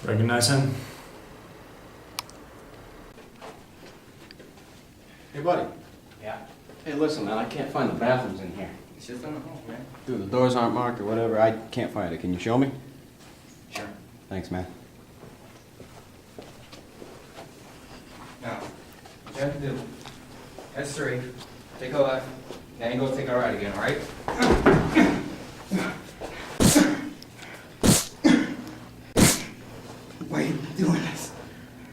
Recognize him? Hey, buddy. Yeah. Hey, listen, man, I can't find the bathrooms in here. It's just on the home, man. Dude, the doors aren't marked or whatever. I can't find it. Can you show me? Sure. Thanks, man. Now, what you have to do, that's 3. Take a left. Now you go take a right again, alright? Why are you doing this?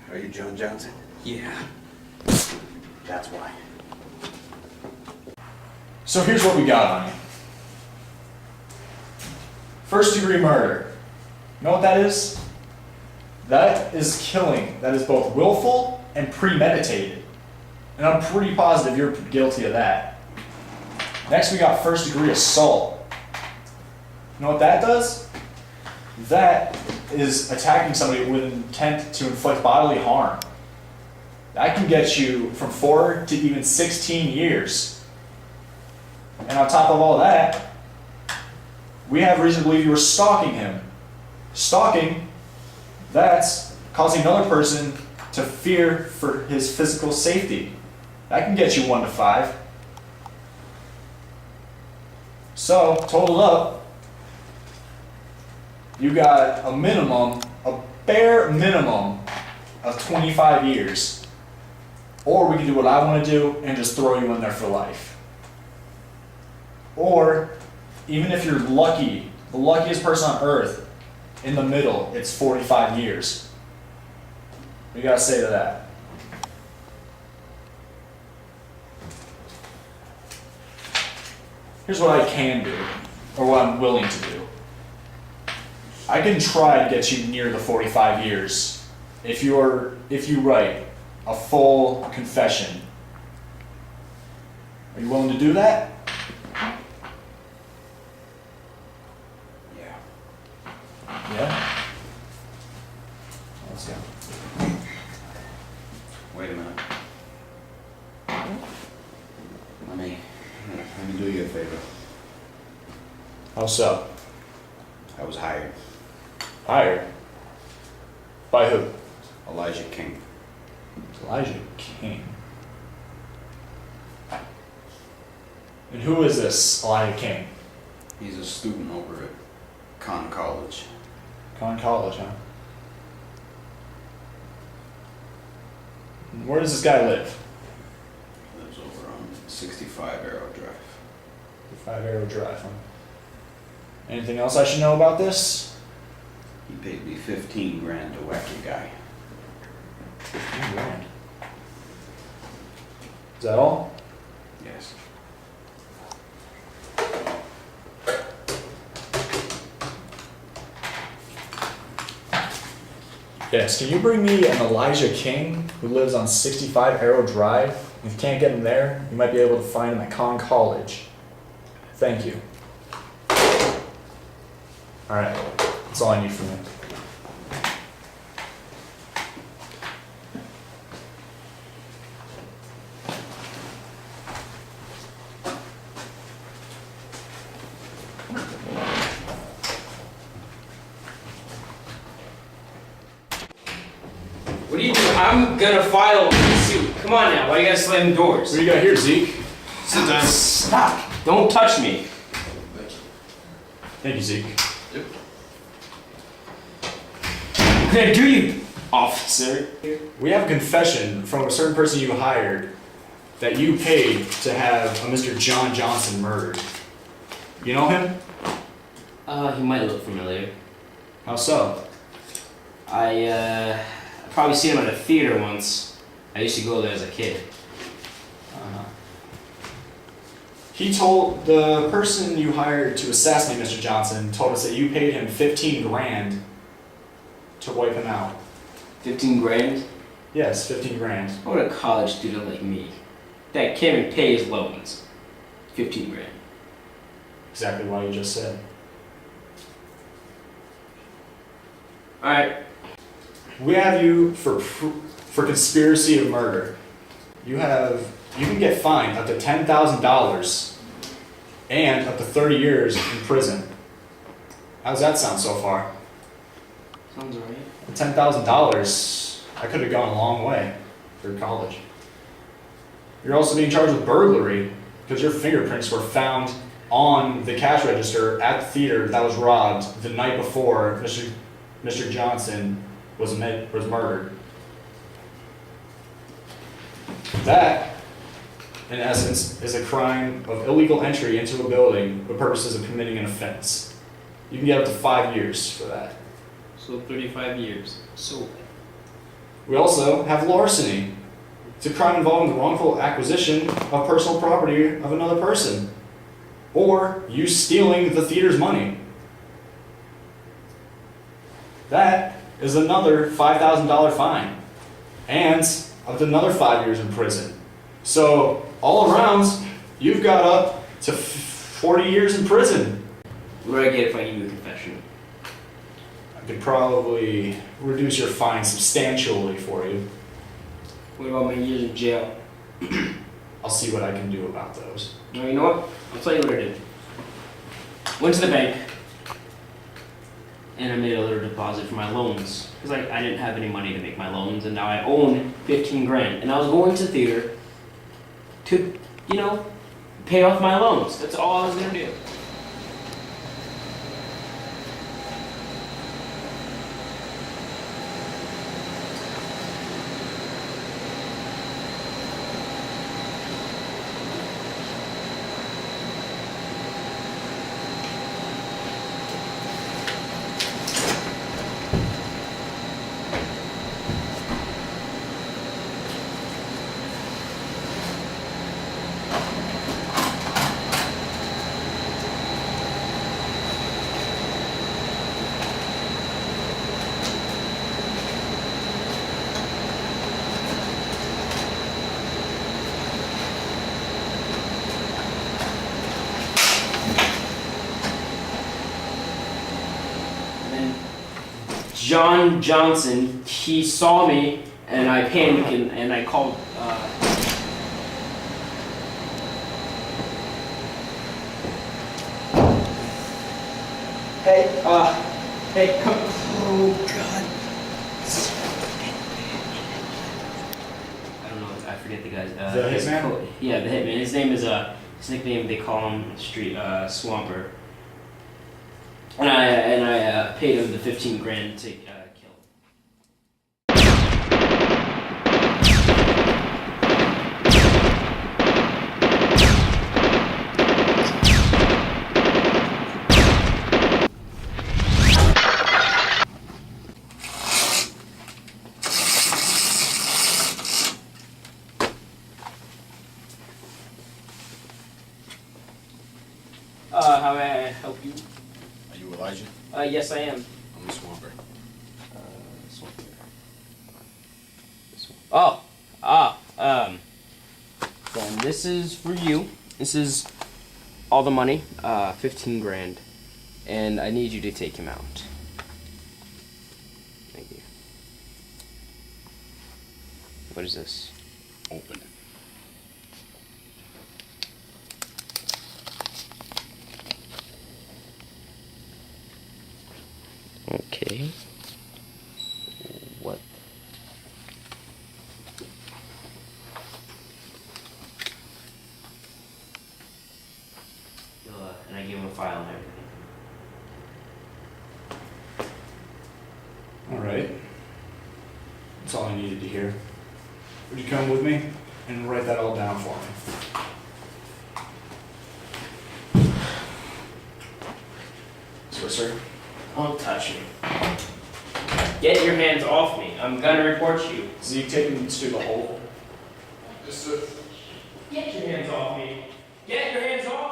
Are you John Johnson? Yeah. That's why. So here's what we got on you. First-degree murder. You know what that is? That is killing. That is both willful and premeditated. And I'm pretty positive you're guilty of that. Next we got first-degree assault. You know what that does? That is attacking somebody with intent to inflict bodily harm. That can get you from 4 to even 16 years. And on top of all that, we have reason to believe you were stalking him. Stalking, that's causing another person to fear for his physical safety. That can get you 1 to 5. So, totaled up, you got a minimum, a bare minimum of 25 years. Or we can do what I want to do and just throw you in there for life. Or, even if you're lucky, the luckiest person on earth, in the middle, it's 45 years. What do you gotta say to that? Here's what I can do, or what I'm willing to do. I can try to get you near the 45 years if you write a full confession. Are you willing to do that? Yeah? Let's go. Wait a minute. Let me do you a favor. How so? I was hired. Hired? By who? Elijah King. Elijah King. And who is this Elijah King? He's a student over at Conn College. Conn College, huh? Where does this guy live? Lives over on 65 Arrow Drive. 5 Arrow Drive, huh? Anything else I should know about this? He paid me 15 grand to whack your guy. 15 grand. Is that all? Yes. Yes, can you bring me an Elijah King who lives on 65 Arrow Drive? If you can't get him there, you might be able to find him at Conn College. Thank you. Alright, that's all I need from you. What are you doing? I'm gonna file a suit. Come on now, why you gotta slam doors? What do you got here, Zeke? Sit down. Stop! Don't touch me. Thank you, Zeke. Yep. What can I do, you officer? We have a confession from a certain person you hired that you paid to have a Mr. John Johnson murdered. You know him? He might look familiar. How so? I probably seen him at a theater once. I used to go there as a kid. He told, the person you hired to assassinate Mr. Johnson told us that you paid him 15 grand to wipe him out. 15 grand? Yes, 15 grand. How would a college student like me that can't even pay his loans? 15 grand. Exactly what you just said. Alright. We have you for conspiracy of murder. You can get fined up to $10,000 and up to 30 years in prison. How's that sound so far? Sounds alright. $10,000, I could have gone a long way through college. You're also being charged with burglary because your fingerprints were found on the cash register at the theater that was robbed the night before Mr. Johnson was murdered. That, in essence, is a crime of illegal entry into a building for purposes of committing an offense. You can get up to 5 years for that. So 35 years. So. We also have larceny. It's a crime involving the wrongful acquisition of personal property of another person, or you stealing the theater's money. That is another $5,000 fine, and up to another 5 years in prison. So all around, you've got up to 40 years in prison. What do I get if I give you a confession? I could probably reduce your fine substantially for you. What about my years in jail? I'll see what I can do about those. No, you know what? I'll tell you what I did. Went to the bank, and I made a little deposit for my loans. Because I didn't have any money to make my loans, and now I own 15 grand. And I was going to theater to, pay off my loans. That's all I was going to do. John Johnson, he saw me, and I panicked, and I called, hey, come, oh God. I don't know, I forget the guy's, The hitman? Yeah, the hitman, his name is, his nickname, they call him Street, Swamper. And I paid him the 15 grand to kill him. How may I help you? Are you Elijah? Yes, I am. I'm the Swamper. This one here. This one. Then this is for you. This is all the money, 15 grand. And I need you to take him out. Thank you. What is this? Open it. Okay. What? And I gave him a file and everything. Alright. That's all I needed to hear. Would you come with me and write that all down for me? Sir. Don't touch me. Get your hands off me. I'm gonna report you. Zeke, take him to the hole. Yes, sir. Get your hands off me. Get your hands off me.